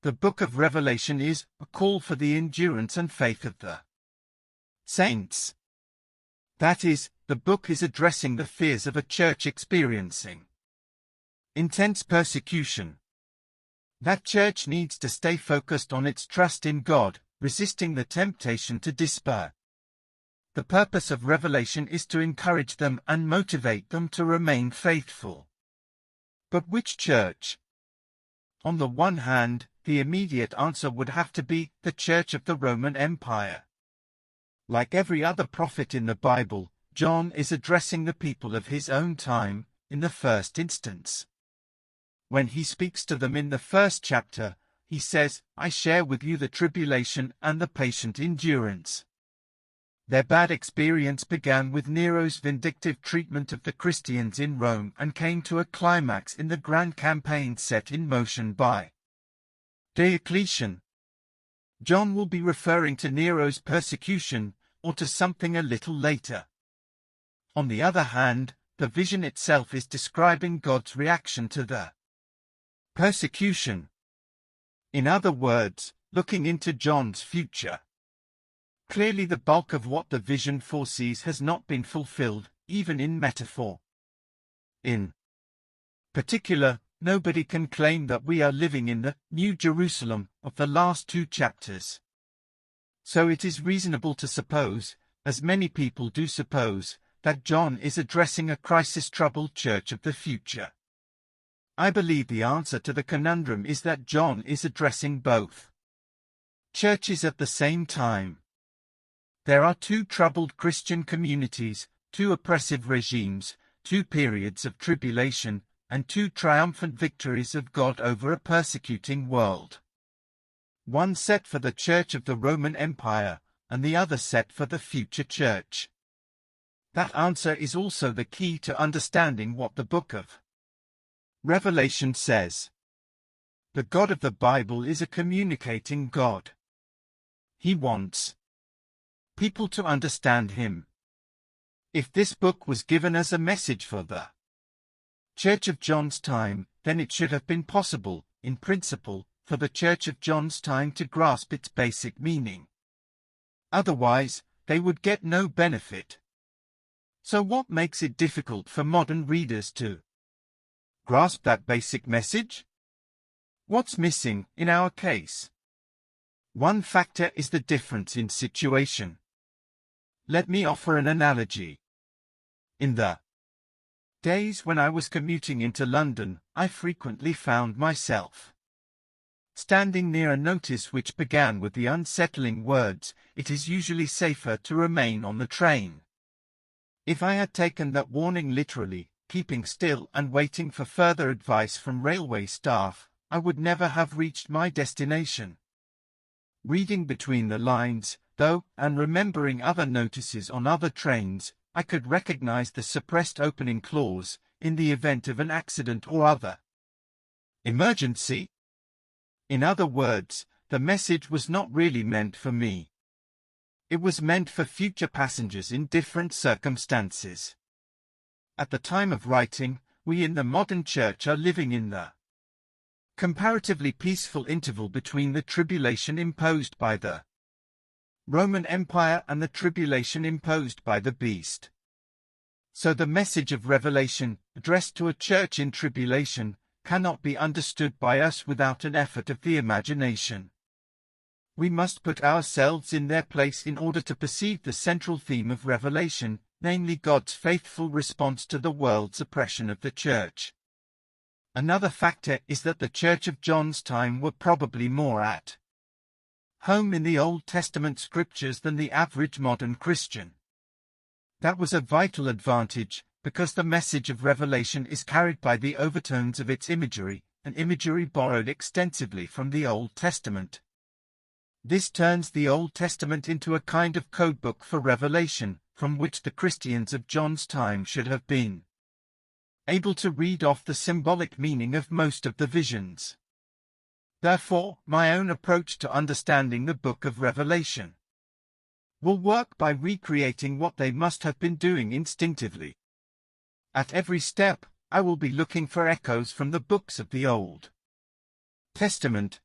The book of Revelation is a call for the endurance and faith of the saints. That is, the book is addressing the fears of a church experiencing intense persecution. That church needs to stay focused on its trust in God, resisting the temptation to despair. The purpose of Revelation is to encourage them and motivate them to remain faithful. But which church? On the one hand, the immediate answer would have to be the Church of the Roman Empire. Like every other prophet in the Bible, John is addressing the people of his own time, in the first instance. When he speaks to them in the first chapter, he says, "I share with you the tribulation and the patient endurance." Their bad experience began with Nero's vindictive treatment of the Christians in Rome and came to a climax in the grand campaign set in motion by Diocletian. John will be referring to Nero's persecution, or to something a little later. On the other hand, the vision itself is describing God's reaction to the persecution. In other words, looking into John's future. Clearly the bulk of what the vision foresees has not been fulfilled, even in metaphor. In particular, nobody can claim that we are living in the New Jerusalem of the last two chapters. So it is reasonable to suppose, as many people do suppose, that John is addressing a crisis-troubled church of the future. I believe the answer to the conundrum is that John is addressing both churches at the same time. There are two troubled Christian communities, two oppressive regimes, two periods of tribulation, and two triumphant victories of God over a persecuting world. One set for the Church of the Roman Empire, and the other set for the future church. That answer is also the key to understanding what the book of Revelation says. The God of the Bible is a communicating God. He wants people to understand him. If this book was given as a message for the Church of John's time, then it should have been possible, in principle, for the Church of John's time to grasp its basic meaning. Otherwise, they would get no benefit. So what makes it difficult for modern readers to grasp that basic message? What's missing, in our case? One factor is the difference in situation. Let me offer an analogy. In the days when I was commuting into London, I frequently found myself standing near a notice which began with the unsettling words, "It is usually safer to remain on the train." If I had taken that warning literally, keeping still and waiting for further advice from railway staff, I would never have reached my destination. Reading between the lines, though, and remembering other notices on other trains, I could recognize the suppressed opening clause, "in the event of an accident or other emergency." In other words, the message was not really meant for me. It was meant for future passengers in different circumstances. At the time of writing, we in the modern church are living in the comparatively peaceful interval between the tribulation imposed by the Roman Empire and the tribulation imposed by the beast. So the message of Revelation, addressed to a church in tribulation, cannot be understood by us without an effort of the imagination. We must put ourselves in their place in order to perceive the central theme of Revelation, namely God's faithful response to the world's oppression of the church. Another factor is that the Church of John's time were probably more at home in the Old Testament scriptures than the average modern Christian. That was a vital advantage, because the message of Revelation is carried by the overtones of its imagery, an imagery borrowed extensively from the Old Testament. This turns the Old Testament into a kind of codebook for Revelation, from which the Christians of John's time should have been able to read off the symbolic meaning of most of the visions. Therefore, my own approach to understanding the book of Revelation will work by recreating what they must have been doing instinctively. At every step, I will be looking for echoes from the books of the Old Testament,